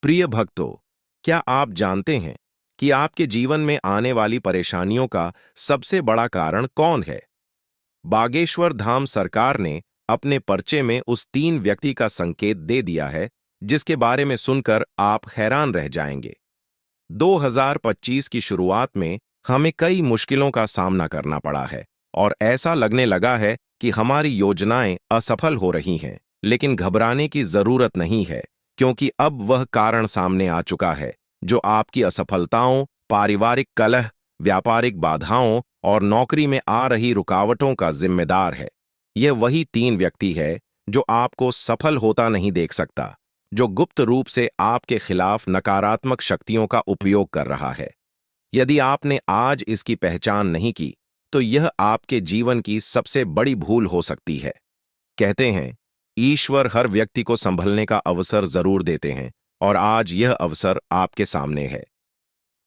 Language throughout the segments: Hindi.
प्रिय भक्तों, क्या आप जानते हैं कि आपके जीवन में आने वाली परेशानियों का सबसे बड़ा कारण कौन है? बागेश्वर धाम सरकार ने अपने पर्चे में उस 3 व्यक्ति का संकेत दे दिया है, जिसके बारे में सुनकर आप हैरान रह जाएंगे। 2025 की शुरुआत में हमें कई मुश्किलों का सामना करना पड़ा है और ऐसा लगने लगा है कि हमारी योजनाएं असफल हो रही हैं। लेकिन घबराने की जरूरत नहीं है, क्योंकि अब वह कारण सामने आ चुका है जो आपकी असफलताओं, पारिवारिक कलह, व्यापारिक बाधाओं और नौकरी में आ रही रुकावटों का जिम्मेदार है। यह वही 3 व्यक्ति है जो आपको सफल होता नहीं देख सकता, जो गुप्त रूप से आपके खिलाफ नकारात्मक शक्तियों का उपयोग कर रहा है। यदि आपने आज इसकी पहचान नहीं की, तो यह आपके जीवन की सबसे बड़ी भूल हो सकती है। कहते हैं, ईश्वर हर व्यक्ति को संभलने का अवसर जरूर देते हैं, और आज यह अवसर आपके सामने है।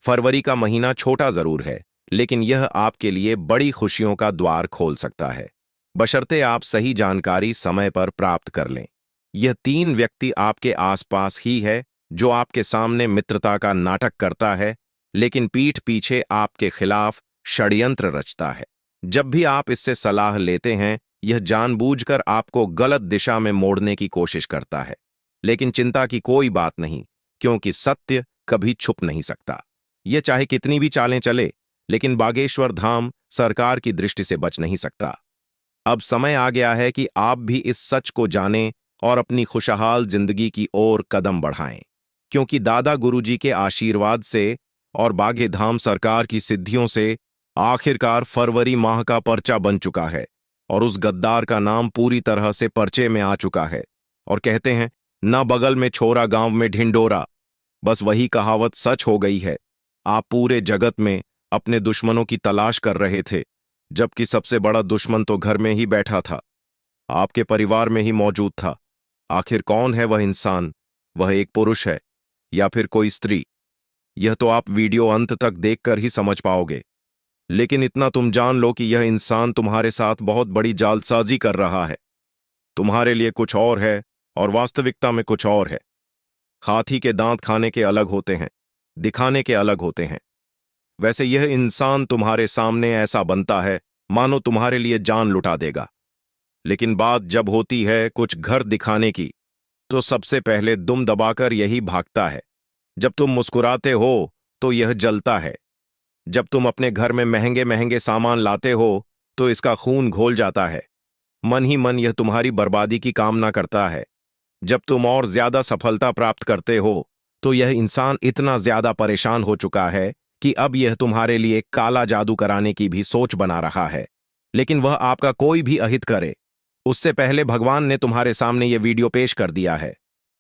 फरवरी का महीना छोटा जरूर है, लेकिन यह आपके लिए बड़ी खुशियों का द्वार खोल सकता है, बशर्ते आप सही जानकारी समय पर प्राप्त कर लें। यह 3 व्यक्ति आपके आसपास ही है, जो आपके सामने मित्रता का नाटक करता है, लेकिन पीठ पीछे आपके खिलाफ षड्यंत्र रचता है। जब भी आप इससे सलाह लेते हैं, यह जानबूझकर आपको गलत दिशा में मोड़ने की कोशिश करता है। लेकिन चिंता की कोई बात नहीं, क्योंकि सत्य कभी छुप नहीं सकता। यह चाहे कितनी भी चालें चले, लेकिन बागेश्वर धाम सरकार की दृष्टि से बच नहीं सकता। अब समय आ गया है कि आप भी इस सच को जानें और अपनी खुशहाल जिंदगी की ओर कदम बढ़ाएं, क्योंकि दादा गुरुजी के आशीर्वाद से और बागे धाम सरकार की सिद्धियों से आखिरकार फरवरी माह का पर्चा बन चुका है, और उस गद्दार का नाम पूरी तरह से पर्चे में आ चुका है। और कहते हैं, न बगल में छोरा गांव में ढिंडोरा। बस वही कहावत सच हो गई है। आप पूरे जगत में अपने दुश्मनों की तलाश कर रहे थे, जबकि सबसे बड़ा दुश्मन तो घर में ही बैठा था, आपके परिवार में ही मौजूद था। आखिर कौन है वह इंसान? वह एक पुरुष है या फिर कोई स्त्री? यह तो आप वीडियो अंत तक देखकर ही समझ पाओगे। लेकिन इतना तुम जान लो कि यह इंसान तुम्हारे साथ बहुत बड़ी जालसाजी कर रहा है। तुम्हारे लिए कुछ और है और वास्तविकता में कुछ और है। हाथी के दांत खाने के अलग होते हैं, दिखाने के अलग होते हैं। वैसे यह इंसान तुम्हारे सामने ऐसा बनता है मानो तुम्हारे लिए जान लुटा देगा। लेकिन बात जब होती है कुछ घर दिखाने की, तो सबसे पहले दुम दबाकर यही भागता है। जब तुम मुस्कुराते हो तो यह जलता है। जब तुम अपने घर में महंगे महंगे सामान लाते हो तो इसका खून घोल जाता है। मन ही मन यह तुम्हारी बर्बादी की कामना करता है। जब तुम और ज्यादा सफलता प्राप्त करते हो तो यह इंसान इतना ज्यादा परेशान हो चुका है कि अब यह तुम्हारे लिए काला जादू कराने की भी सोच बना रहा है। लेकिन वह आपका कोई भी अहित करे, उससे पहले भगवान ने तुम्हारे सामने यह वीडियो पेश कर दिया है।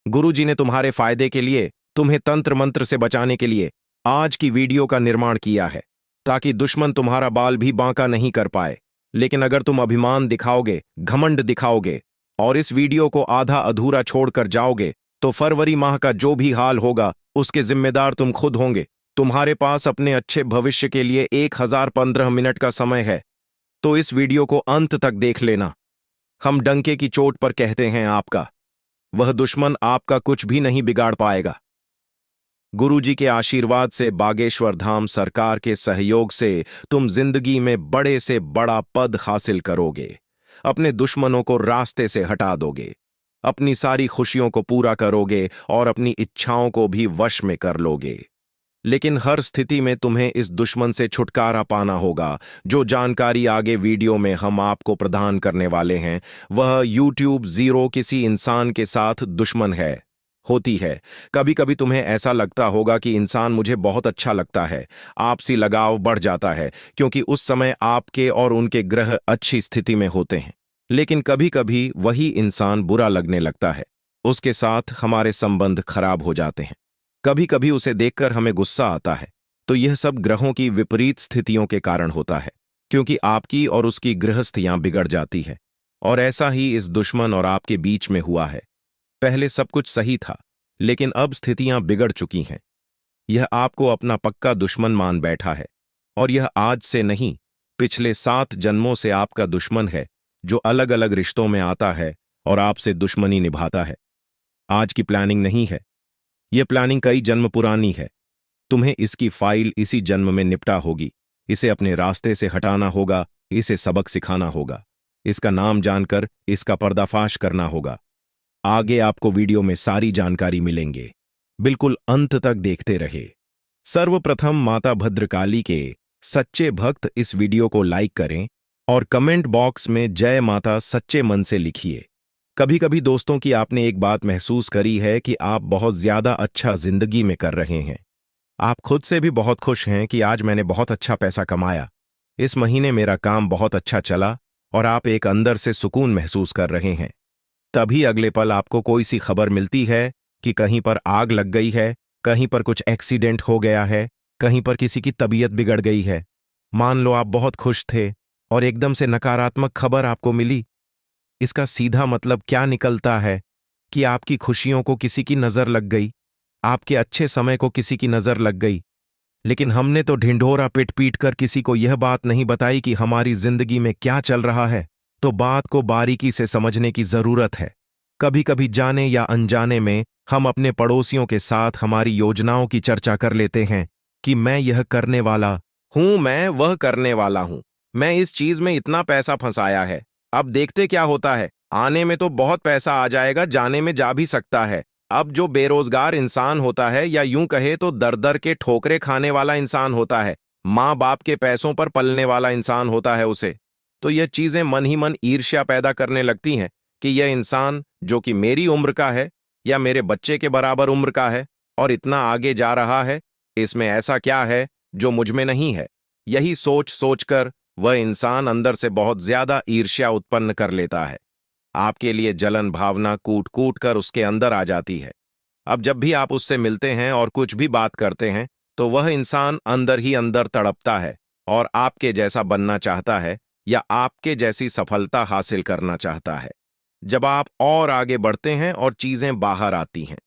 गुरुजी ने तुम्हारे फायदे के लिए, तुम्हें तंत्र मंत्र से बचाने के लिए आज की वीडियो का निर्माण किया है, ताकि दुश्मन तुम्हारा बाल भी बांका नहीं कर पाए। लेकिन अगर तुम अभिमान दिखाओगे, घमंड दिखाओगे और इस वीडियो को आधा अधूरा छोड़कर जाओगे, तो फरवरी माह का जो भी हाल होगा उसके जिम्मेदार तुम खुद होंगे। तुम्हारे पास अपने अच्छे भविष्य के लिए 1015 मिनट का समय है, तो इस वीडियो को अंत तक देख लेना। हम डंके की चोट पर कहते हैं आपका, वह दुश्मन आपका कुछ भी नहीं बिगाड़ पाएगा। गुरुजी के आशीर्वाद से, बागेश्वर धाम सरकार के सहयोग से तुम जिंदगी में बड़े से बड़ा पद हासिल करोगे। अपने दुश्मनों को रास्ते से हटा दोगे, अपनी सारी खुशियों को पूरा करोगे और अपनी इच्छाओं को भी वश में कर लोगे। लेकिन हर स्थिति में तुम्हें इस दुश्मन से छुटकारा पाना होगा। जो जानकारी आगे वीडियो में हम आपको प्रदान करने वाले हैं, वह YouTube जीरो किसी इंसान के साथ दुश्मन है होती है। कभी कभी तुम्हें ऐसा लगता होगा कि इंसान मुझे बहुत अच्छा लगता है, आपसी लगाव बढ़ जाता है, क्योंकि उस समय आपके और उनके ग्रह अच्छी स्थिति में होते हैं। लेकिन कभी कभी वही इंसान बुरा लगने लगता है, उसके साथ हमारे संबंध खराब हो जाते हैं। कभी कभी उसे देखकर हमें गुस्सा आता है, तो यह सब ग्रहों की विपरीत स्थितियों के कारण होता है, क्योंकि आपकी और उसकी गृहस्थियां बिगड़ जाती है। और ऐसा ही इस दुश्मन और आपके बीच में हुआ है। पहले सब कुछ सही था, लेकिन अब स्थितियां बिगड़ चुकी हैं। यह आपको अपना पक्का दुश्मन मान बैठा है, और यह आज से नहीं, पिछले 7 जन्मों से आपका दुश्मन है, जो अलग अलग रिश्तों में आता है और आपसे दुश्मनी निभाता है। आज की प्लानिंग नहीं है, ये प्लानिंग कई जन्म पुरानी है। तुम्हें इसकी फाइल इसी जन्म में निपटा होगी। इसे अपने रास्ते से हटाना होगा, इसे सबक सिखाना होगा, इसका नाम जानकर इसका पर्दाफाश करना होगा। आगे आपको वीडियो में सारी जानकारी मिलेंगे, बिल्कुल अंत तक देखते रहे। सर्वप्रथम माता भद्रकाली के सच्चे भक्त इस वीडियो को लाइक करें और कमेंट बॉक्स में जय माता सच्चे मन से लिखिए। कभी कभी दोस्तों की आपने एक बात महसूस करी है कि आप बहुत ज्यादा अच्छा जिंदगी में कर रहे हैं। आप खुद से भी बहुत खुश हैं कि आज मैंने बहुत अच्छा पैसा कमाया, इस महीने मेरा काम बहुत अच्छा चला, और आप एक अंदर से सुकून महसूस कर रहे हैं। तभी अगले पल आपको कोई सी खबर मिलती है कि कहीं पर आग लग गई है, कहीं पर कुछ एक्सीडेंट हो गया है, कहीं पर किसी की तबीयत बिगड़ गई है। मान लो आप बहुत खुश थे और एकदम से नकारात्मक खबर आपको मिली। इसका सीधा मतलब क्या निकलता है कि आपकी खुशियों को किसी की नजर लग गई, आपके अच्छे समय को किसी की नजर लग गई। लेकिन हमने तो ढिंढोरा पिट पीट कर किसी को यह बात नहीं बताई कि हमारी जिंदगी में क्या चल रहा है। तो बात को बारीकी से समझने की जरूरत है। कभी कभी जाने या अनजाने में हम अपने पड़ोसियों के साथ हमारी योजनाओं की चर्चा कर लेते हैं कि मैं यह करने वाला हूं, मैं वह करने वाला हूं, मैं इस चीज में इतना पैसा फंसाया है, अब देखते क्या होता है, आने में तो बहुत पैसा आ जाएगा, जाने में जा भी सकता है। अब जो बेरोजगार इंसान होता है, या यूं कहे तो दर दर के ठोकरे खाने वाला इंसान होता है, माँ बाप के पैसों पर पलने वाला इंसान होता है उसे, तो यह चीजें मन ही मन ईर्ष्या पैदा करने लगती हैं कि यह इंसान जो कि मेरी उम्र का है या मेरे बच्चे के बराबर उम्र का है और इतना आगे जा रहा है, इसमें ऐसा क्या है जो मुझ में नहीं है। यही सोच सोचकर वह इंसान अंदर से बहुत ज्यादा ईर्ष्या उत्पन्न कर लेता है। आपके लिए जलन भावना कूट कूट कर उसके अंदर आ जाती है। अब जब भी आप उससे मिलते हैं और कुछ भी बात करते हैं, तो वह इंसान अंदर ही अंदर तड़पता है और आपके जैसा बनना चाहता है या आपके जैसी सफलता हासिल करना चाहता है। जब आप और आगे बढ़ते हैं और चीजें बाहर आती हैं,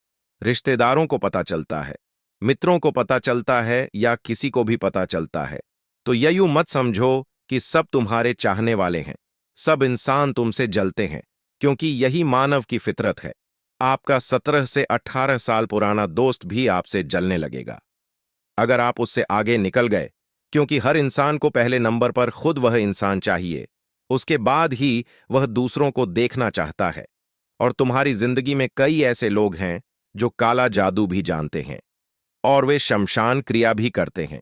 रिश्तेदारों को पता चलता है, मित्रों को पता चलता है या किसी को भी पता चलता है, तो यह यूं मत समझो कि सब तुम्हारे चाहने वाले हैं। सब इंसान तुमसे जलते हैं, क्योंकि यही मानव की फितरत है। आपका 17 से 18 साल पुराना दोस्त भी आपसे जलने लगेगा अगर आप उससे आगे निकल गए, क्योंकि हर इंसान को पहले नंबर पर खुद वह इंसान चाहिए, उसके बाद ही वह दूसरों को देखना चाहता है। और तुम्हारी जिंदगी में कई ऐसे लोग हैं जो काला जादू भी जानते हैं और वे शमशान क्रिया भी करते हैं।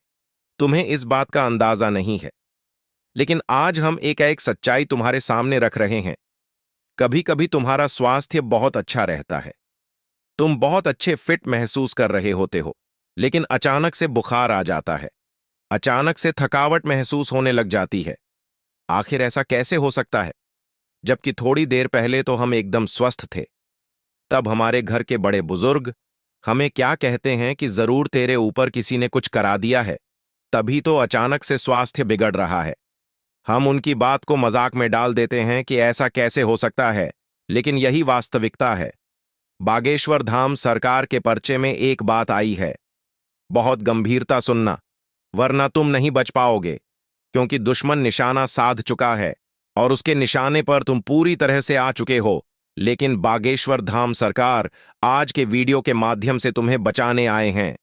तुम्हें इस बात का अंदाजा नहीं है, लेकिन आज हम एक सच्चाई तुम्हारे सामने रख रहे हैं। कभी कभी तुम्हारा स्वास्थ्य बहुत अच्छा रहता है, तुम बहुत अच्छे फिट महसूस कर रहे होते हो, लेकिन अचानक से बुखार आ जाता है, अचानक से थकावट महसूस होने लग जाती है। आखिर ऐसा कैसे हो सकता है, जबकि थोड़ी देर पहले तो हम एकदम स्वस्थ थे। तब हमारे घर के बड़े बुजुर्ग हमें क्या कहते हैं कि जरूर तेरे ऊपर किसी ने कुछ करा दिया है, तभी तो अचानक से स्वास्थ्य बिगड़ रहा है। हम उनकी बात को मजाक में डाल देते हैं कि ऐसा कैसे हो सकता है, लेकिन यही वास्तविकता है। बागेश्वर धाम सरकार के पर्चे में एक बात आई है, बहुत गंभीरता सुनना, वरना तुम नहीं बच पाओगे, क्योंकि दुश्मन निशाना साध चुका है और उसके निशाने पर तुम पूरी तरह से आ चुके हो। लेकिन बागेश्वर धाम सरकार आज के वीडियो के माध्यम से तुम्हें बचाने आए हैं।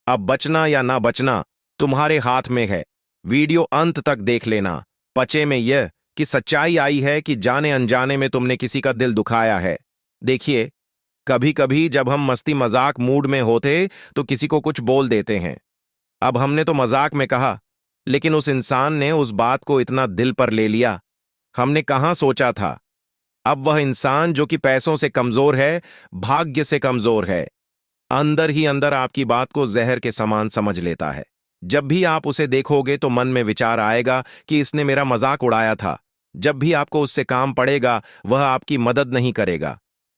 अब बचना या ना बचना तुम्हारे हाथ में है। वीडियो अंत तक देख लेना। पचे में यह कि सच्चाई आई है कि जाने अनजाने में तुमने किसी का दिल दुखाया है। देखिए, कभी कभी जब हम मस्ती मजाक मूड में होते तो किसी को कुछ बोल देते हैं। अब हमने तो मजाक में कहा, लेकिन उस इंसान ने उस बात को इतना दिल पर ले लिया, हमने कहां सोचा था। अब वह इंसान जो कि पैसों से कमजोर है, भाग्य से कमजोर है, अंदर ही अंदर आपकी बात को जहर के समान समझ लेता है। जब भी आप उसे देखोगे तो मन में विचार आएगा कि इसने मेरा मजाक उड़ाया था। जब भी आपको उससे काम पड़ेगा, वह आपकी मदद नहीं करेगा।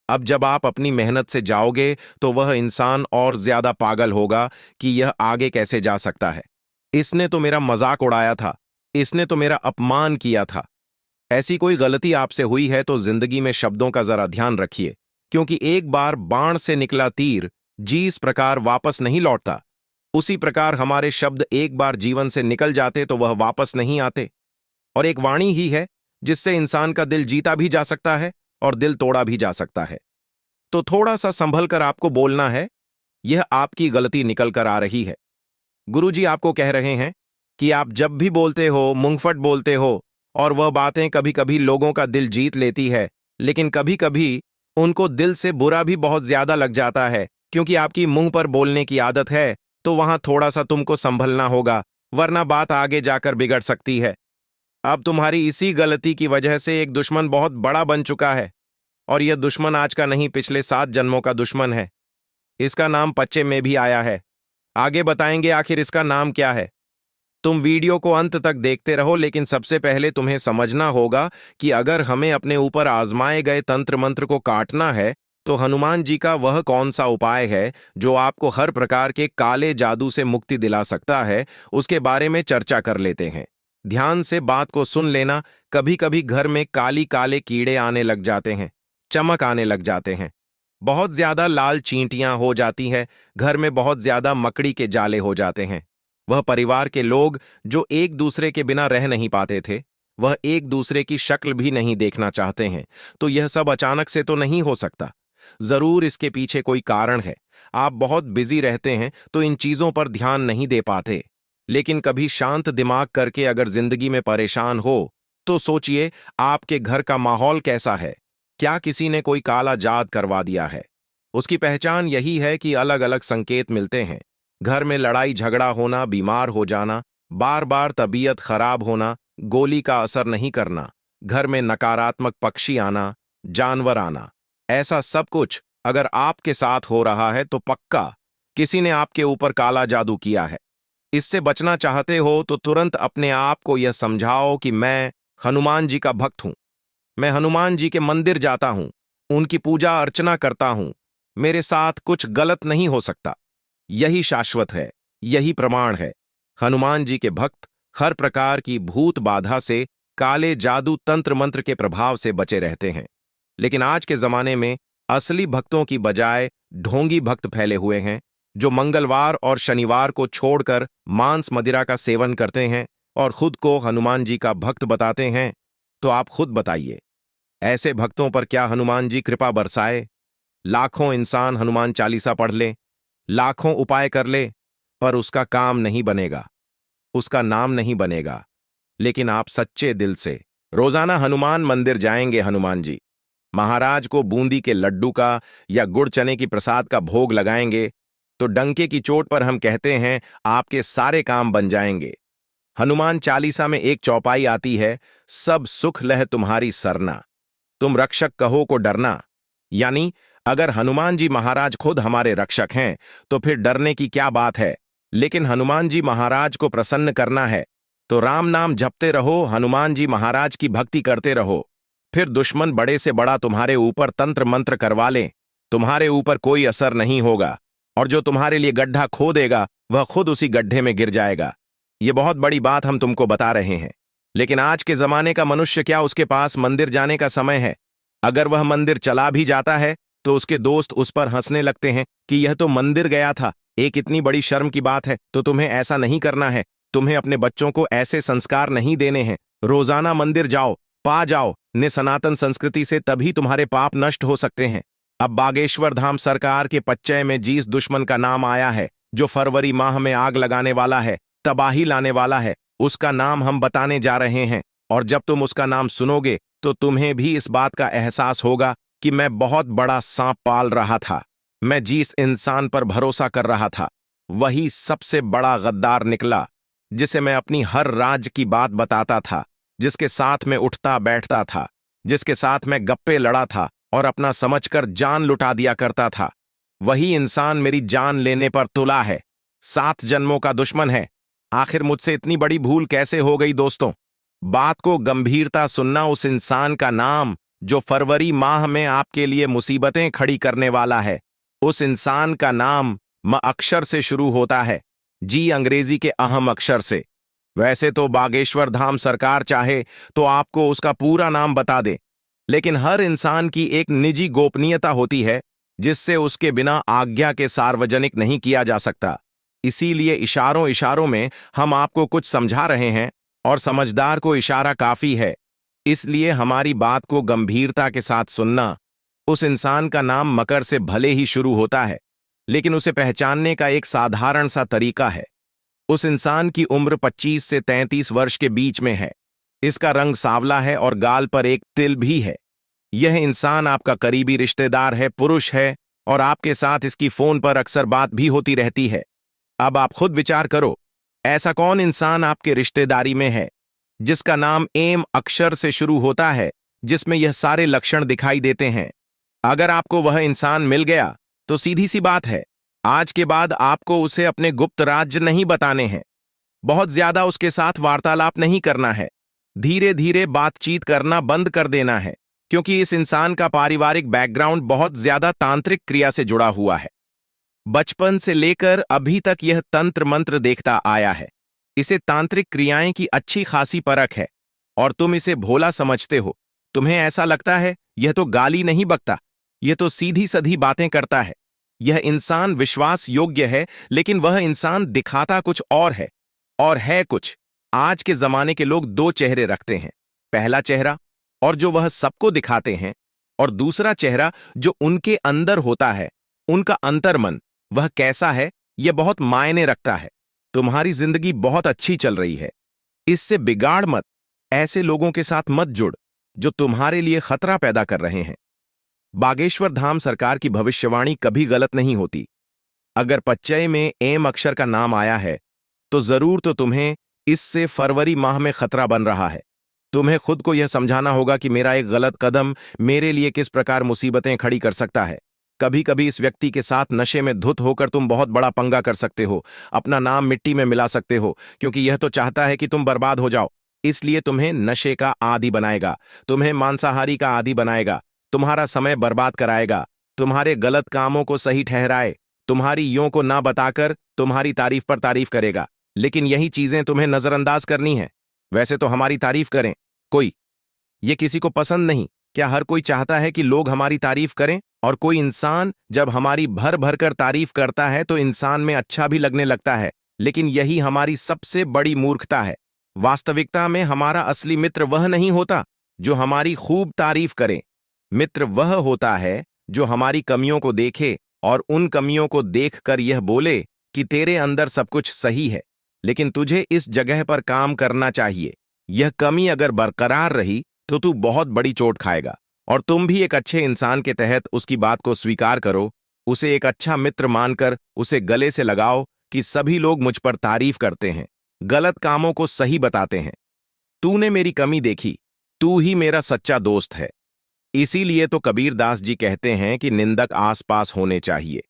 अब जब आप अपनी मेहनत से जाओगे तो वह इंसान और ज्यादा पागल होगा कि यह आगे कैसे जा सकता है। इसने तो मेरा मजाक उड़ाया था, इसने तो मेरा अपमान किया था। ऐसी कोई गलती आपसे हुई है तो जिंदगी में शब्दों का जरा ध्यान रखिए, क्योंकि एक बार बाण से निकला तीर जिस प्रकार वापस नहीं लौटता, उसी प्रकार हमारे शब्द एक बार जीवन से निकल जाते तो वह वापस नहीं आते। और एक वाणी ही है जिससे इंसान का दिल जीता भी जा सकता है और दिल तोड़ा भी जा सकता है। तो थोड़ा सा संभल कर आपको बोलना है। यह आपकी गलती निकल कर आ रही है। गुरुजी आपको कह रहे हैं कि आप जब भी बोलते हो, मुंहफट बोलते हो, और वह बातें कभी कभी लोगों का दिल जीत लेती है, लेकिन कभी कभी उनको दिल से बुरा भी बहुत ज्यादा लग जाता है, क्योंकि आपकी मुंह पर बोलने की आदत है। तो वहां थोड़ा सा तुमको संभलना होगा, वरना बात आगे जाकर बिगड़ सकती है। अब तुम्हारी इसी गलती की वजह से एक दुश्मन बहुत बड़ा बन चुका है, और यह दुश्मन आज का नहीं, पिछले 7 जन्मों का दुश्मन है। इसका नाम बच्चे में भी आया है। आगे बताएंगे आखिर इसका नाम क्या है। तुम वीडियो को अंत तक देखते रहो, लेकिन सबसे पहले तुम्हें समझना होगा कि अगर हमें अपने ऊपर आजमाए गए तंत्र मंत्र को काटना है, तो हनुमान जी का वह कौन सा उपाय है जो आपको हर प्रकार के काले जादू से मुक्ति दिला सकता है, उसके बारे में चर्चा कर लेते हैं। ध्यान से बात को सुन लेना। कभी कभी घर में काली काले कीड़े आने लग जाते हैं, चमक आने लग जाते हैं, बहुत ज्यादा लाल चींटियां हो जाती है, घर में बहुत ज्यादा मकड़ी के जाले हो जाते हैं। वह परिवार के लोग जो एक दूसरे के बिना रह नहीं पाते थे, वह एक दूसरे की शक्ल भी नहीं देखना चाहते हैं। तो यह सब अचानक से तो नहीं हो सकता, जरूर इसके पीछे कोई कारण है। आप बहुत बिजी रहते हैं तो इन चीजों पर ध्यान नहीं दे पाते, लेकिन कभी शांत दिमाग करके अगर जिंदगी में परेशान हो तो सोचिए आपके घर का माहौल कैसा है। क्या किसी ने कोई काला जाद करवा दिया है? उसकी पहचान यही है कि अलग अलग संकेत मिलते हैं। घर में लड़ाई झगड़ा होना, बीमार हो जाना, बार बार तबीयत खराब होना, गोली का असर नहीं करना, घर में नकारात्मक पक्षी आना, जानवर आना, ऐसा सब कुछ अगर आपके साथ हो रहा है तो पक्का किसी ने आपके ऊपर काला जादू किया है। इससे बचना चाहते हो तो तुरंत अपने आप को यह समझाओ कि मैं हनुमान जी का भक्त हूं। मैं हनुमान जी के मंदिर जाता हूं, उनकी पूजा अर्चना करता हूं। मेरे साथ कुछ गलत नहीं हो सकता। यही शाश्वत है, यही प्रमाण है। हनुमान जी के भक्त हर प्रकार की भूत बाधा से, काले जादू तंत्र मंत्र के प्रभाव से बचे रहते हैं। लेकिन आज के जमाने में असली भक्तों की बजाय ढोंगी भक्त फैले हुए हैं, जो मंगलवार और शनिवार को छोड़कर मांस मदिरा का सेवन करते हैं और खुद को हनुमान जी का भक्त बताते हैं। तो आप खुद बताइए, ऐसे भक्तों पर क्या हनुमान जी कृपा बरसाए? लाखों इंसान हनुमान चालीसा पढ़ ले, लाखों उपाय कर ले, पर उसका काम नहीं बनेगा, उसका नाम नहीं बनेगा। लेकिन आप सच्चे दिल से रोजाना हनुमान मंदिर जाएंगे, हनुमान जी महाराज को बूंदी के लड्डू का या गुड़ चने की प्रसाद का भोग लगाएंगे, तो डंके की चोट पर हम कहते हैं आपके सारे काम बन जाएंगे। हनुमान चालीसा में एक चौपाई आती है, सब सुख लह तुम्हारी सरना, तुम रक्षक कहो को डरना। यानी अगर हनुमान जी महाराज खुद हमारे रक्षक हैं तो फिर डरने की क्या बात है। लेकिन हनुमान जी महाराज को प्रसन्न करना है तो राम नाम जपते रहो, हनुमान जी महाराज की भक्ति करते रहो। फिर दुश्मन बड़े से बड़ा तुम्हारे ऊपर तंत्र मंत्र करवा ले, तुम्हारे ऊपर कोई असर नहीं होगा, और जो तुम्हारे लिए गड्ढा खोदेगा वह खुद उसी गड्ढे में गिर जाएगा। ये बहुत बड़ी बात हम तुमको बता रहे हैं। लेकिन आज के जमाने का मनुष्य, क्या उसके पास मंदिर जाने का समय है? अगर वह मंदिर चला भी जाता है तो उसके दोस्त उस पर हंसने लगते हैं कि यह तो मंदिर गया था, एक इतनी बड़ी शर्म की बात है। तो तुम्हें ऐसा नहीं करना है, तुम्हें अपने बच्चों को ऐसे संस्कार नहीं देने हैं। रोजाना मंदिर जाओ, पा जाओ ने सनातन संस्कृति से, तभी तुम्हारे पाप नष्ट हो सकते हैं। अब बागेश्वर धाम सरकार के पच्चय में जिस दुश्मन का नाम आया है, जो फरवरी माह में आग लगाने वाला है, तबाही लाने वाला है, उसका नाम हम बताने जा रहे हैं। और जब तुम उसका नाम सुनोगे तो तुम्हें भी इस बात का एहसास होगा कि मैं बहुत बड़ा सांप पाल रहा था। मैं जिस इंसान पर भरोसा कर रहा था वही सबसे बड़ा गद्दार निकला, जिसे मैं अपनी हर राज की बात बताता था, जिसके साथ में उठता बैठता था, जिसके साथ मैं गप्पे लड़ा था और अपना समझकर जान लुटा दिया करता था। वही इंसान मेरी जान लेने पर तुला है, 7 जन्मों का दुश्मन है। आखिर मुझसे इतनी बड़ी भूल कैसे हो गई दोस्तों? बात को गंभीरता सुनना। उस इंसान का नाम जो फरवरी माह में आपके लिए मुसीबतें खड़ी करने वाला है, उस इंसान का नाम म अक्षर से शुरू होता है, जी अंग्रेजी के अहम अक्षर से। वैसे तो बागेश्वर धाम सरकार चाहे तो आपको उसका पूरा नाम बता दे, लेकिन हर इंसान की एक निजी गोपनीयता होती है जिससे उसके बिना आज्ञा के सार्वजनिक नहीं किया जा सकता। इसीलिए इशारों इशारों में हम आपको कुछ समझा रहे हैं, और समझदार को इशारा काफी है। इसलिए हमारी बात को गंभीरता के साथ सुनना। उस इंसान का नाम मकर से भले ही शुरू होता है, लेकिन उसे पहचानने का एक साधारण सा तरीका है। उस इंसान की उम्र 25 से 33 वर्ष के बीच में है। इसका रंग सांवला है और गाल पर एक तिल भी है। यह इंसान आपका करीबी रिश्तेदार है, पुरुष है, और आपके साथ इसकी फोन पर अक्सर बात भी होती रहती है। अब आप खुद विचार करो, ऐसा कौन इंसान आपके रिश्तेदारी में है जिसका नाम एम अक्षर से शुरू होता है, जिसमें यह सारे लक्षण दिखाई देते हैं? अगर आपको वह इंसान मिल गया तो सीधी सी बात है, आज के बाद आपको उसे अपने गुप्त राज नहीं बताने हैं। बहुत ज्यादा उसके साथ वार्तालाप नहीं करना है। धीरे धीरे बातचीत करना बंद कर देना है, क्योंकि इस इंसान का पारिवारिक बैकग्राउंड बहुत ज्यादा तांत्रिक क्रिया से जुड़ा हुआ है। बचपन से लेकर अभी तक यह तंत्र मंत्र देखता आया है। इसे तांत्रिक क्रियाएं की अच्छी खासी परख है, और तुम इसे भोला समझते हो। तुम्हें ऐसा लगता है यह तो गाली नहीं बकता, यह तो सीधी सधी बातें करता है। यह इंसान विश्वास योग्य है, लेकिन वह इंसान दिखाता कुछ और है, और है कुछ। आज के जमाने के लोग दो चेहरे रखते हैं, पहला चेहरा और जो वह सबको दिखाते हैं, और दूसरा चेहरा जो उनके अंदर होता है, उनका अंतर्मन। वह कैसा है यह बहुत मायने रखता है। तुम्हारी जिंदगी बहुत अच्छी चल रही है, इससे बिगाड़ मत। ऐसे लोगों के साथ मत जुड़ जो तुम्हारे लिए खतरा पैदा कर रहे हैं। बागेश्वर धाम सरकार की भविष्यवाणी कभी गलत नहीं होती। अगर पच्चय में एम अक्षर का नाम आया है तो जरूर तो तुम्हें इससे फरवरी माह में खतरा बन रहा है। तुम्हें खुद को यह समझाना होगा कि मेरा एक गलत कदम मेरे लिए किस प्रकार मुसीबतें खड़ी कर सकता है। कभी कभी इस व्यक्ति के साथ नशे में धुत होकर तुम बहुत बड़ा पंगा कर सकते हो, अपना नाम मिट्टी में मिला सकते हो, क्योंकि यह तो चाहता है कि तुम बर्बाद हो जाओ। इसलिए तुम्हें नशे का आदी बनाएगा, तुम्हें मांसाहारी का आदी बनाएगा, तुम्हारा समय बर्बाद कराएगा, तुम्हारे गलत कामों को सही ठहराए, तुम्हारी यों को ना बताकर तुम्हारी तारीफ पर तारीफ करेगा। लेकिन यही चीजें तुम्हें नजरअंदाज करनी है। वैसे तो हमारी तारीफ करें कोई, ये किसी को पसंद नहीं। क्या हर कोई चाहता है कि लोग हमारी तारीफ करें? और कोई इंसान जब हमारी भर भर कर तारीफ करता है तो इंसान में अच्छा भी लगने लगता है। लेकिन यही हमारी सबसे बड़ी मूर्खता है। वास्तविकता में हमारा असली मित्र वह नहीं होता जो हमारी खूब तारीफ करे। मित्र वह होता है जो हमारी कमियों को देखे और उन कमियों को देखकर यह बोले कि तेरे अंदर सब कुछ सही है, लेकिन तुझे इस जगह पर काम करना चाहिए। यह कमी अगर बरकरार रही तो तू बहुत बड़ी चोट खाएगा। और तुम भी एक अच्छे इंसान के तहत उसकी बात को स्वीकार करो, उसे एक अच्छा मित्र मानकर उसे गले से लगाओ कि सभी लोग मुझ पर तारीफ करते हैं, गलत कामों को सही बताते हैं। तूने मेरी कमी देखी, तू ही मेरा सच्चा दोस्त है। इसीलिए तो कबीर दास जी कहते हैं कि निंदक आसपास होने चाहिए।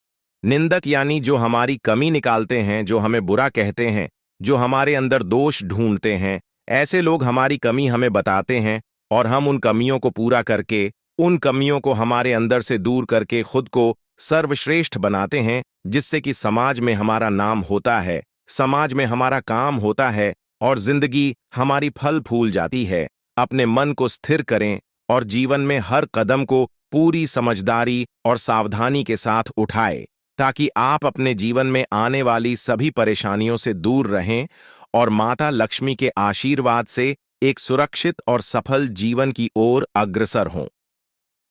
निंदक यानी जो हमारी कमी निकालते हैं, जो हमें बुरा कहते हैं, जो हमारे अंदर दोष ढूंढते हैं। ऐसे लोग हमारी कमी हमें बताते हैं और हम उन कमियों को पूरा करके, उन कमियों को हमारे अंदर से दूर करके खुद को सर्वश्रेष्ठ बनाते हैं, जिससे कि समाज में हमारा नाम होता है, समाज में हमारा काम होता है और जिंदगी हमारी फल फूल जाती है। अपने मन को स्थिर करें और जीवन में हर कदम को पूरी समझदारी और सावधानी के साथ उठाएं, ताकि आप अपने जीवन में आने वाली सभी परेशानियों से दूर रहें और माता लक्ष्मी के आशीर्वाद से एक सुरक्षित और सफल जीवन की ओर अग्रसर हों।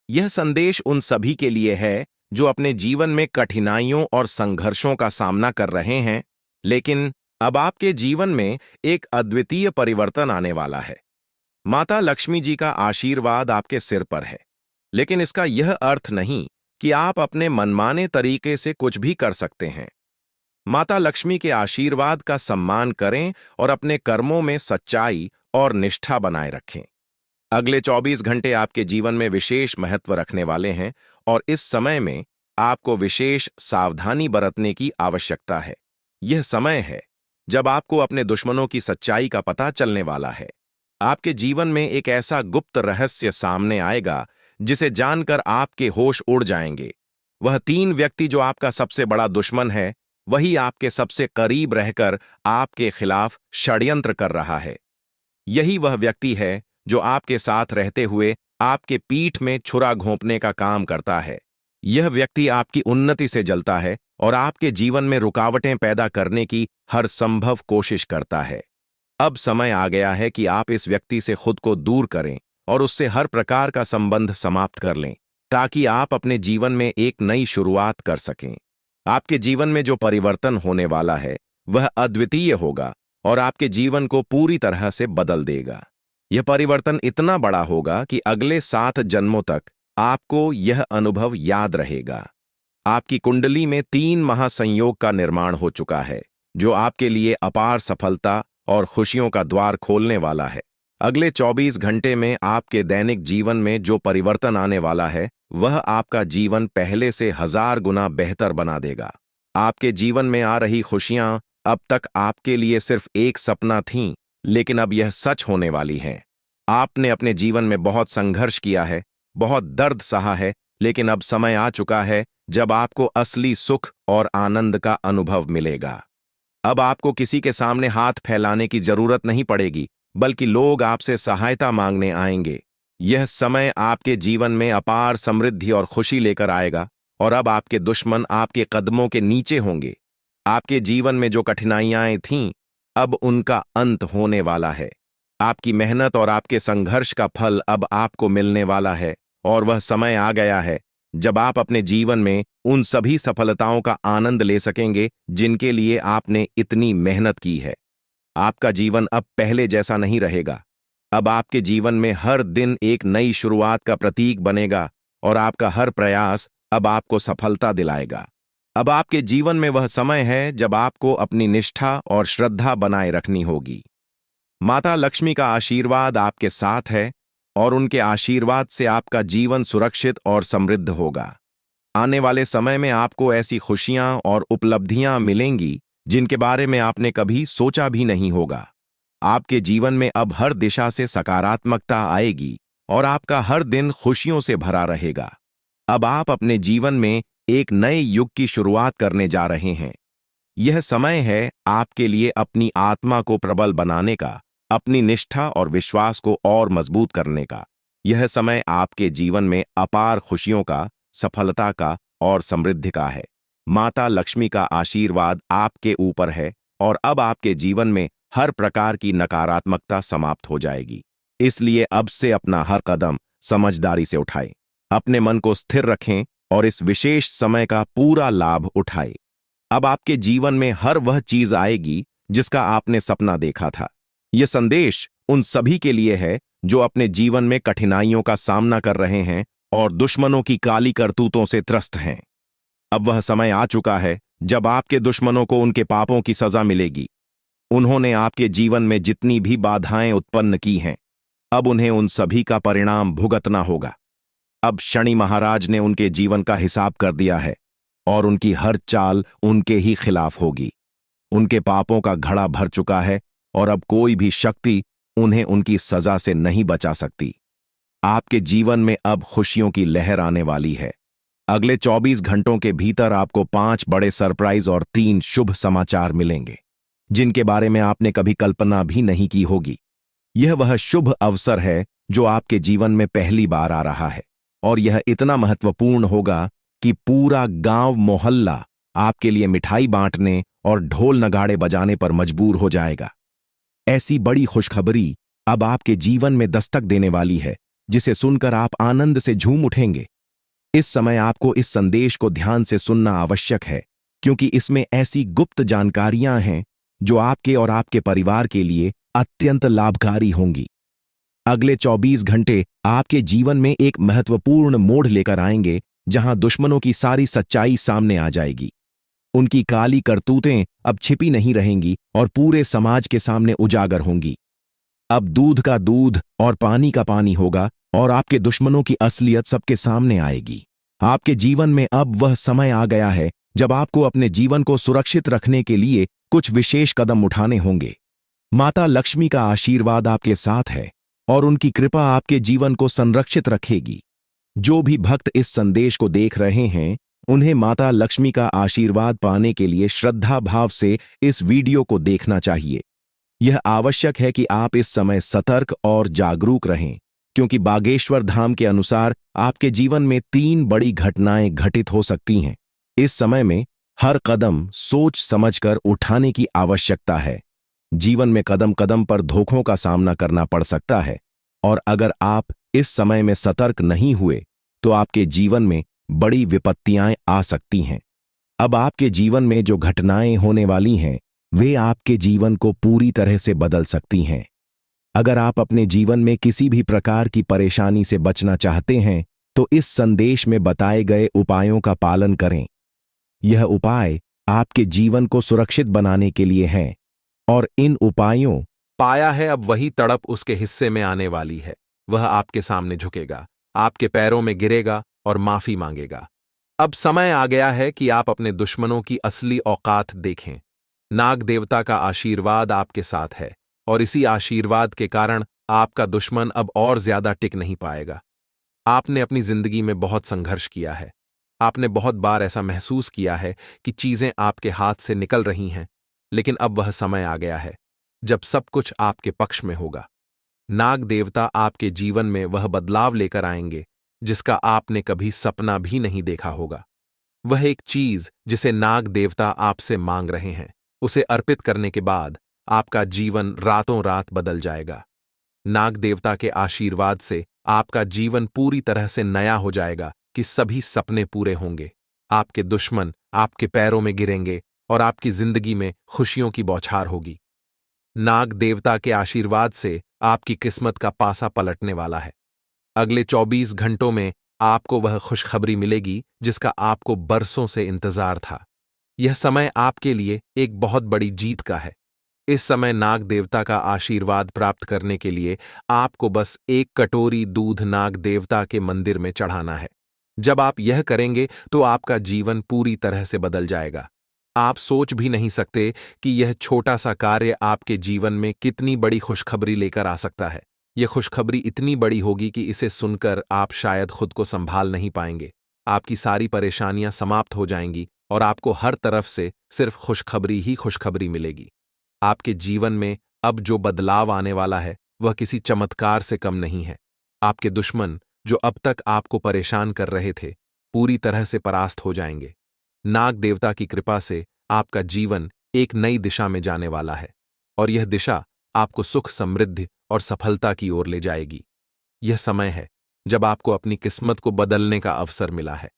यह संदेश उन सभी के लिए है जो अपने जीवन में कठिनाइयों और संघर्षों का सामना कर रहे हैं, लेकिन अब आपके जीवन में एक अद्वितीय परिवर्तन आने वाला है। माता लक्ष्मी जी का आशीर्वाद आपके सिर पर है, लेकिन इसका यह अर्थ नहीं कि आप अपने मनमाने तरीके से कुछ भी कर सकते हैं। माता लक्ष्मी के आशीर्वाद का सम्मान करें और अपने कर्मों में सच्चाई और निष्ठा बनाए रखें। अगले 24 घंटे आपके जीवन में विशेष महत्व रखने वाले हैं और इस समय में आपको विशेष सावधानी बरतने की आवश्यकता है। यह समय है जब आपको अपने दुश्मनों की सच्चाई का पता चलने वाला है। आपके जीवन में एक ऐसा गुप्त रहस्य सामने आएगा जिसे जानकर आपके होश उड़ जाएंगे। वह 3 व्यक्ति जो आपका सबसे बड़ा दुश्मन है, वही आपके सबसे करीब रहकर आपके खिलाफ षड्यंत्र कर रहा है। यही वह व्यक्ति है जो आपके साथ रहते हुए आपके पीठ में छुरा घोंपने का काम करता है। यह व्यक्ति आपकी उन्नति से जलता है और आपके जीवन में रुकावटें पैदा करने की हर संभव कोशिश करता है। अब समय आ गया है कि आप इस व्यक्ति से खुद को दूर करें और उससे हर प्रकार का संबंध समाप्त कर लें, ताकि आप अपने जीवन में एक नई शुरुआत कर सकें। आपके जीवन में जो परिवर्तन होने वाला है वह अद्वितीय होगा और आपके जीवन को पूरी तरह से बदल देगा। यह परिवर्तन इतना बड़ा होगा कि अगले 7 जन्मों तक आपको यह अनुभव याद रहेगा। आपकी कुंडली में 3 महासंयोग का निर्माण हो चुका है, जो आपके लिए अपार सफलता और खुशियों का द्वार खोलने वाला है। अगले 24 घंटे में आपके दैनिक जीवन में जो परिवर्तन आने वाला है, वह आपका जीवन पहले से 1000 गुना बेहतर बना देगा। आपके जीवन में आ रही खुशियां अब तक आपके लिए सिर्फ एक सपना थीं, लेकिन अब यह सच होने वाली हैं। आपने अपने जीवन में बहुत संघर्ष किया है, बहुत दर्द सहा है, लेकिन अब समय आ चुका है जब आपको असली सुख और आनंद का अनुभव मिलेगा। अब आपको किसी के सामने हाथ फैलाने की जरूरत नहीं पड़ेगी, बल्कि लोग आपसे सहायता मांगने आएंगे। यह समय आपके जीवन में अपार समृद्धि और खुशी लेकर आएगा और अब आपके दुश्मन आपके कदमों के नीचे होंगे। आपके जीवन में जो कठिनाइयां थीं, अब उनका अंत होने वाला है। आपकी मेहनत और आपके संघर्ष का फल अब आपको मिलने वाला है और वह समय आ गया है जब आप अपने जीवन में उन सभी सफलताओं का आनंद ले सकेंगे जिनके लिए आपने इतनी मेहनत की है। आपका जीवन अब पहले जैसा नहीं रहेगा। अब आपके जीवन में हर दिन एक नई शुरुआत का प्रतीक बनेगा और आपका हर प्रयास अब आपको सफलता दिलाएगा। अब आपके जीवन में वह समय है जब आपको अपनी निष्ठा और श्रद्धा बनाए रखनी होगी। माता लक्ष्मी का आशीर्वाद आपके साथ है और उनके आशीर्वाद से आपका जीवन सुरक्षित और समृद्ध होगा। आने वाले समय में आपको ऐसी खुशियां और उपलब्धियां मिलेंगी जिनके बारे में आपने कभी सोचा भी नहीं होगा। आपके जीवन में अब हर दिशा से सकारात्मकता आएगी और आपका हर दिन खुशियों से भरा रहेगा। अब आप अपने जीवन में एक नए युग की शुरुआत करने जा रहे हैं। यह समय है आपके लिए अपनी आत्मा को प्रबल बनाने का, अपनी निष्ठा और विश्वास को और मजबूत करने का। यह समय आपके जीवन में अपार खुशियों का, सफलता का और समृद्धि का है। माता लक्ष्मी का आशीर्वाद आपके ऊपर है और अब आपके जीवन में हर प्रकार की नकारात्मकता समाप्त हो जाएगी। इसलिए अब से अपना हर कदम समझदारी से उठाएं, अपने मन को स्थिर रखें और इस विशेष समय का पूरा लाभ उठाएं। अब आपके जीवन में हर वह चीज आएगी जिसका आपने सपना देखा था। यह संदेश उन सभी के लिए है जो अपने जीवन में कठिनाइयों का सामना कर रहे हैं और दुश्मनों की काली करतूतों से त्रस्त हैं। अब वह समय आ चुका है जब आपके दुश्मनों को उनके पापों की सजा मिलेगी। उन्होंने आपके जीवन में जितनी भी बाधाएं उत्पन्न की हैं, अब उन्हें उन सभी का परिणाम भुगतना होगा। अब शनि महाराज ने उनके जीवन का हिसाब कर दिया है और उनकी हर चाल उनके ही खिलाफ होगी। उनके पापों का घड़ा भर चुका है और अब कोई भी शक्ति उन्हें उनकी सजा से नहीं बचा सकती। आपके जीवन में अब खुशियों की लहर आने वाली है। अगले 24 घंटों के भीतर आपको 5 बड़े सरप्राइज और 3 शुभ समाचार मिलेंगे जिनके बारे में आपने कभी कल्पना भी नहीं की होगी। यह वह शुभ अवसर है जो आपके जीवन में पहली बार आ रहा है और यह इतना महत्वपूर्ण होगा कि पूरा गांव मोहल्ला आपके लिए मिठाई बांटने और ढोल नगाड़े बजाने पर मजबूर हो जाएगा। ऐसी बड़ी खुशखबरी अब आपके जीवन में दस्तक देने वाली है जिसे सुनकर आप आनंद से झूम उठेंगे। इस समय आपको इस संदेश को ध्यान से सुनना आवश्यक है, क्योंकि इसमें ऐसी गुप्त जानकारियां हैं जो आपके और आपके परिवार के लिए अत्यंत लाभकारी होंगी। अगले 24 घंटे आपके जीवन में एक महत्वपूर्ण मोड़ लेकर आएंगे जहां दुश्मनों की सारी सच्चाई सामने आ जाएगी। उनकी काली करतूतें अब छिपी नहीं रहेंगी और पूरे समाज के सामने उजागर होंगी। अब दूध का दूध और पानी का पानी होगा और आपके दुश्मनों की असलियत सबके सामने आएगी। आपके जीवन में अब वह समय आ गया है जब आपको अपने जीवन को सुरक्षित रखने के लिए कुछ विशेष कदम उठाने होंगे। माता लक्ष्मी का आशीर्वाद आपके साथ है और उनकी कृपा आपके जीवन को संरक्षित रखेगी। जो भी भक्त इस संदेश को देख रहे हैं, उन्हें माता लक्ष्मी का आशीर्वाद पाने के लिए श्रद्धा भाव से इस वीडियो को देखना चाहिए। यह आवश्यक है कि आप इस समय सतर्क और जागरूक रहें, क्योंकि बागेश्वर धाम के अनुसार आपके जीवन में 3 बड़ी घटनाएं घटित हो सकती हैं। इस समय में हर कदम सोच समझकर उठाने की आवश्यकता है। जीवन में कदम कदम पर धोखों का सामना करना पड़ सकता है और अगर आप इस समय में सतर्क नहीं हुए तो आपके जीवन में बड़ी विपत्तियां आ सकती हैं। अब आपके जीवन में जो घटनाएं होने वाली हैं, वे आपके जीवन को पूरी तरह से बदल सकती हैं। अगर आप अपने जीवन में किसी भी प्रकार की परेशानी से बचना चाहते हैं, तो इस संदेश में बताए गए उपायों का पालन करें। यह उपाय आपके जीवन को सुरक्षित बनाने के लिए हैं, और इन उपायों पाया है अब वही तड़प उसके हिस्से में आने वाली है। वह आपके सामने झुकेगा, आपके पैरों में गिरेगा और माफी मांगेगा। अब समय आ गया है कि आप अपने दुश्मनों की असली औकात देखें। नाग देवता का आशीर्वाद आपके साथ है, और इसी आशीर्वाद के कारण आपका दुश्मन अब और ज्यादा टिक नहीं पाएगा। आपने अपनी जिंदगी में बहुत संघर्ष किया है। आपने बहुत बार ऐसा महसूस किया है कि चीजें आपके हाथ से निकल रही हैं, लेकिन अब वह समय आ गया है जब सब कुछ आपके पक्ष में होगा। नाग देवता आपके जीवन में वह बदलाव लेकर आएंगे जिसका आपने कभी सपना भी नहीं देखा होगा। वह एक चीज जिसे नाग देवता आपसे मांग रहे हैं, उसे अर्पित करने के बाद आपका जीवन रातों रात बदल जाएगा। नाग देवता के आशीर्वाद से आपका जीवन पूरी तरह से नया हो जाएगा कि सभी सपने पूरे होंगे। आपके दुश्मन आपके पैरों में गिरेंगे और आपकी जिंदगी में खुशियों की बौछार होगी। नाग देवता के आशीर्वाद से आपकी किस्मत का पासा पलटने वाला है। अगले 24 घंटों में आपको वह खुशखबरी मिलेगी जिसका आपको बरसों से इंतजार था। यह समय आपके लिए एक बहुत बड़ी जीत का है। इस समय नाग देवता का आशीर्वाद प्राप्त करने के लिए आपको बस एक कटोरी दूध नाग देवता के मंदिर में चढ़ाना है। जब आप यह करेंगे तो आपका जीवन पूरी तरह से बदल जाएगा। आप सोच भी नहीं सकते कि यह छोटा सा कार्य आपके जीवन में कितनी बड़ी खुशखबरी लेकर आ सकता है। यह खुशखबरी इतनी बड़ी होगी कि इसे सुनकर आप शायद खुद को संभाल नहीं पाएंगे। आपकी सारी परेशानियां समाप्त हो जाएंगी और आपको हर तरफ से सिर्फ खुशखबरी ही खुशखबरी मिलेगी। आपके जीवन में अब जो बदलाव आने वाला है वह किसी चमत्कार से कम नहीं है। आपके दुश्मन जो अब तक आपको परेशान कर रहे थे, पूरी तरह से परास्त हो जाएंगे। नाग देवता की कृपा से आपका जीवन एक नई दिशा में जाने वाला है, और यह दिशा आपको सुख, समृद्धि और सफलता की ओर ले जाएगी। यह समय है जब आपको अपनी किस्मत को बदलने का अवसर मिला है।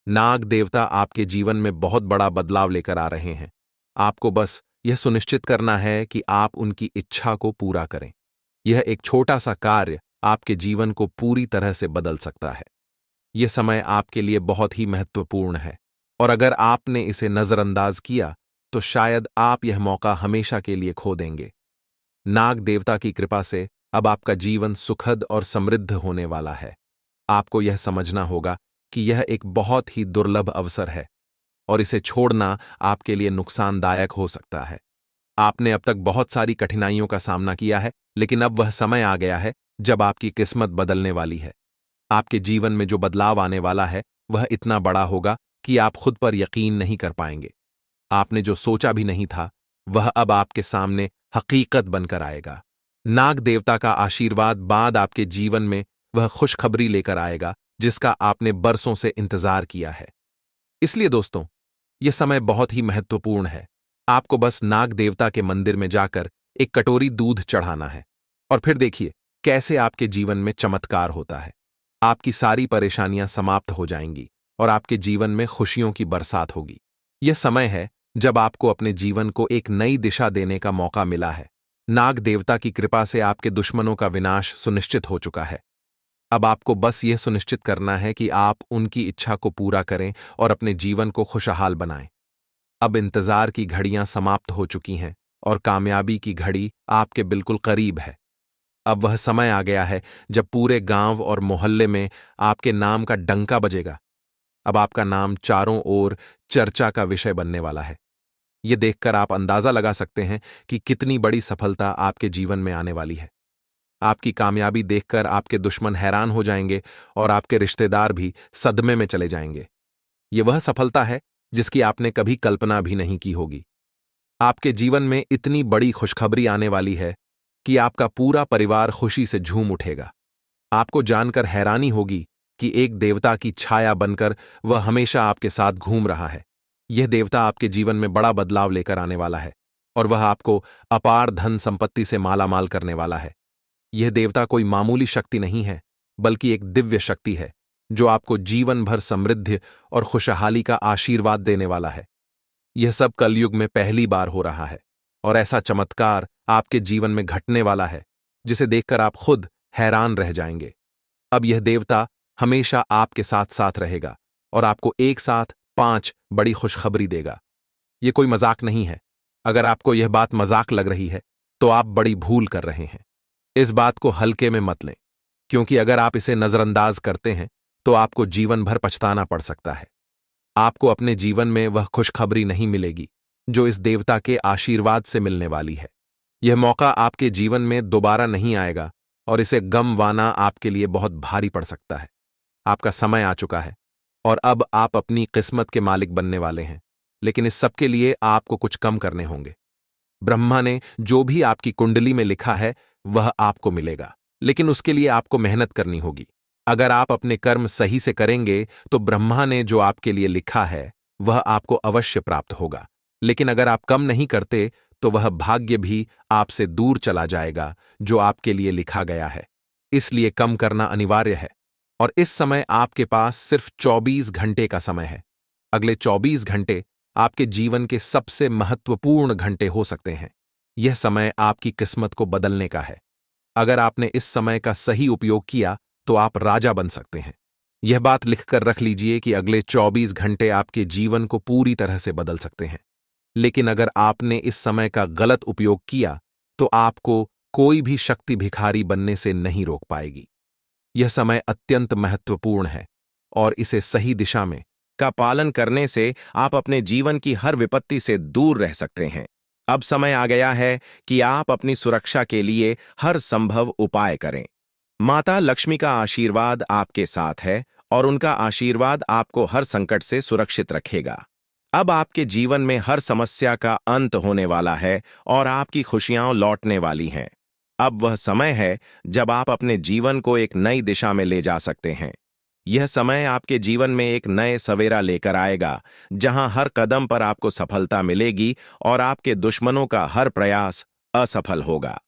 नाग देवता आपके जीवन में बहुत बड़ा बदलाव लेकर आ रहे हैं। आपको बस यह सुनिश्चित करना है कि आप उनकी इच्छा को पूरा करें। यह एक छोटा सा कार्य आपके जीवन को पूरी तरह से बदल सकता है। यह समय आपके लिए बहुत ही महत्वपूर्ण है, और अगर आपने इसे नजरअंदाज किया तो शायद आप यह मौका हमेशा के लिए खो देंगे। नाग देवता की कृपा से अब आपका जीवन सुखद और समृद्ध होने वाला है। आपको यह समझना होगा कि यह एक बहुत ही दुर्लभ अवसर है, और इसे छोड़ना आपके लिए नुकसानदायक हो सकता है। आपने अब तक बहुत सारी कठिनाइयों का सामना किया है, लेकिन अब वह समय आ गया है जब आपकी किस्मत बदलने वाली है। आपके जीवन में जो बदलाव आने वाला है वह इतना बड़ा होगा कि आप खुद पर यकीन नहीं कर पाएंगे। आपने जो सोचा भी नहीं था वह अब आपके सामने हकीकत बनकर आएगा। नाग देवता का आशीर्वाद बाद आपके जीवन में वह खुशखबरी लेकर आएगा जिसका आपने बरसों से इंतजार किया है। इसलिए दोस्तों, यह समय बहुत ही महत्वपूर्ण है। आपको बस नाग देवता के मंदिर में जाकर एक कटोरी दूध चढ़ाना है, और फिर देखिए कैसे आपके जीवन में चमत्कार होता है। आपकी सारी परेशानियां समाप्त हो जाएंगी और आपके जीवन में खुशियों की बरसात होगी। यह समय है जब आपको अपने जीवन को एक नई दिशा देने का मौका मिला है। नाग देवता की कृपा से आपके दुश्मनों का विनाश सुनिश्चित हो चुका है। अब आपको बस यह सुनिश्चित करना है कि आप उनकी इच्छा को पूरा करें और अपने जीवन को खुशहाल बनाएं। अब इंतजार की घड़ियां समाप्त हो चुकी हैं और कामयाबी की घड़ी आपके बिल्कुल करीब है। अब वह समय आ गया है जब पूरे गांव और मोहल्ले में आपके नाम का डंका बजेगा। अब आपका नाम चारों ओर चर्चा का विषय बनने वाला है। यह देखकर आप अंदाजा लगा सकते हैं कि कितनी बड़ी सफलता आपके जीवन में आने वाली है। आपकी कामयाबी देखकर आपके दुश्मन हैरान हो जाएंगे और आपके रिश्तेदार भी सदमे में चले जाएंगे। यह वह सफलता है जिसकी आपने कभी कल्पना भी नहीं की होगी। आपके जीवन में इतनी बड़ी खुशखबरी आने वाली है कि आपका पूरा परिवार खुशी से झूम उठेगा। आपको जानकर हैरानी होगी कि एक देवता की छाया बनकर वह हमेशा आपके साथ घूम रहा है। यह देवता आपके जीवन में बड़ा बदलाव लेकर आने वाला है, और वह आपको अपार धन संपत्ति से मालामाल करने वाला है। यह देवता कोई मामूली शक्ति नहीं है, बल्कि एक दिव्य शक्ति है जो आपको जीवन भर समृद्धि और खुशहाली का आशीर्वाद देने वाला है। यह सब कलयुग में पहली बार हो रहा है और ऐसा चमत्कार आपके जीवन में घटने वाला है जिसे देखकर आप खुद हैरान रह जाएंगे। अब यह देवता हमेशा आपके साथ साथ रहेगा और आपको एक साथ 5 बड़ी खुशखबरी देगा। यह कोई मजाक नहीं है। अगर आपको यह बात मजाक लग रही है तो आप बड़ी भूल कर रहे हैं। इस बात को हल्के में मत लें, क्योंकि अगर आप इसे नजरअंदाज करते हैं तो आपको जीवन भर पछताना पड़ सकता है। आपको अपने जीवन में वह खुशखबरी नहीं मिलेगी जो इस देवता के आशीर्वाद से मिलने वाली है। यह मौका आपके जीवन में दोबारा नहीं आएगा और इसे गमवाना आपके लिए बहुत भारी पड़ सकता है। आपका समय आ चुका है और अब आप अपनी किस्मत के मालिक बनने वाले हैं, लेकिन इस सब के लिए आपको कुछ कम करने होंगे। ब्रह्मा ने जो भी आपकी कुंडली में लिखा है वह आपको मिलेगा, लेकिन उसके लिए आपको मेहनत करनी होगी। अगर आप अपने कर्म सही से करेंगे तो ब्रह्मा ने जो आपके लिए लिखा है वह आपको अवश्य प्राप्त होगा, लेकिन अगर आप कम नहीं करते तो वह भाग्य भी आपसे दूर चला जाएगा जो आपके लिए लिखा गया है। इसलिए कम करना अनिवार्य है और इस समय आपके पास सिर्फ 24 घंटे का समय है। अगले 24 घंटे आपके जीवन के सबसे महत्वपूर्ण घंटे हो सकते हैं। यह समय आपकी किस्मत को बदलने का है। अगर आपने इस समय का सही उपयोग किया तो आप राजा बन सकते हैं। यह बात लिखकर रख लीजिए कि अगले 24 घंटे आपके जीवन को पूरी तरह से बदल सकते हैं। लेकिन अगर आपने इस समय का गलत उपयोग किया तो आपको कोई भी शक्ति भिखारी बनने से नहीं रोक पाएगी। यह समय अत्यंत महत्वपूर्ण है और इसे सही दिशा में का पालन करने से आप अपने जीवन की हर विपत्ति से दूर रह सकते हैं। अब समय आ गया है कि आप अपनी सुरक्षा के लिए हर संभव उपाय करें। माता लक्ष्मी का आशीर्वाद आपके साथ है और उनका आशीर्वाद आपको हर संकट से सुरक्षित रखेगा। अब आपके जीवन में हर समस्या का अंत होने वाला है और आपकी खुशियां लौटने वाली हैं। अब वह समय है जब आप अपने जीवन को एक नई दिशा में ले जा सकते हैं। यह समय आपके जीवन में एक नए सवेरा लेकर आएगा, जहां हर कदम पर आपको सफलता मिलेगी और आपके दुश्मनों का हर प्रयास असफल होगा।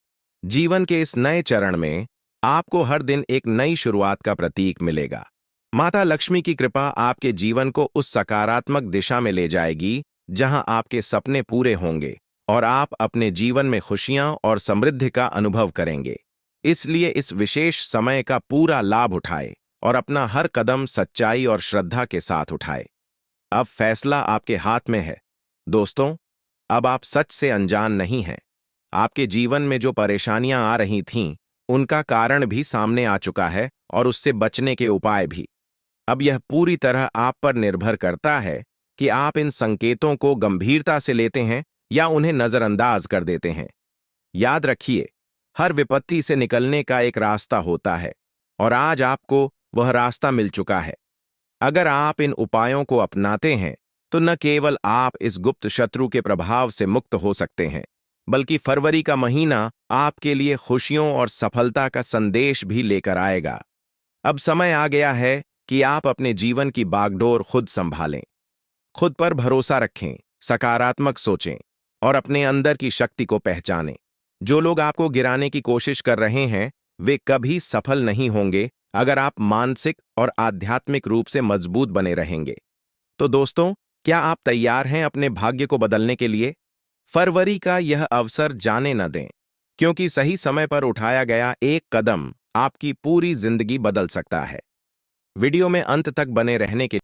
जीवन के इस नए चरण में आपको हर दिन एक नई शुरुआत का प्रतीक मिलेगा। माता लक्ष्मी की कृपा आपके जीवन को उस सकारात्मक दिशा में ले जाएगी जहां आपके सपने पूरे होंगे और आप अपने जीवन में खुशियां और समृद्धि का अनुभव करेंगे। इसलिए इस विशेष समय का पूरा लाभ उठाए और अपना हर कदम सच्चाई और श्रद्धा के साथ उठाए। अब फैसला आपके हाथ में है। दोस्तों, अब आप सच से अनजान नहीं हैं। आपके जीवन में जो परेशानियां आ रही थीं, उनका कारण भी सामने आ चुका है और उससे बचने के उपाय भी। अब यह पूरी तरह आप पर निर्भर करता है कि आप इन संकेतों को गंभीरता से लेते हैं या उन्हें नजरअंदाज कर देते हैं। याद रखिए, हर विपत्ति से निकलने का एक रास्ता होता है और आज आपको वह रास्ता मिल चुका है। अगर आप इन उपायों को अपनाते हैं तो न केवल आप इस गुप्त शत्रु के प्रभाव से मुक्त हो सकते हैं, बल्कि फरवरी का महीना आपके लिए खुशियों और सफलता का संदेश भी लेकर आएगा। अब समय आ गया है कि आप अपने जीवन की बागडोर खुद संभालें। खुद पर भरोसा रखें, सकारात्मक सोचें और अपने अंदर की शक्ति को पहचानें। जो लोग आपको गिराने की कोशिश कर रहे हैं, वे कभी सफल नहीं होंगे अगर आप मानसिक और आध्यात्मिक रूप से मजबूत बने रहेंगे। तो दोस्तों, क्या आप तैयार हैं अपने भाग्य को बदलने के लिए? फरवरी का यह अवसर जाने न दें, क्योंकि सही समय पर उठाया गया एक कदम आपकी पूरी जिंदगी बदल सकता है। वीडियो में अंत तक बने रहने के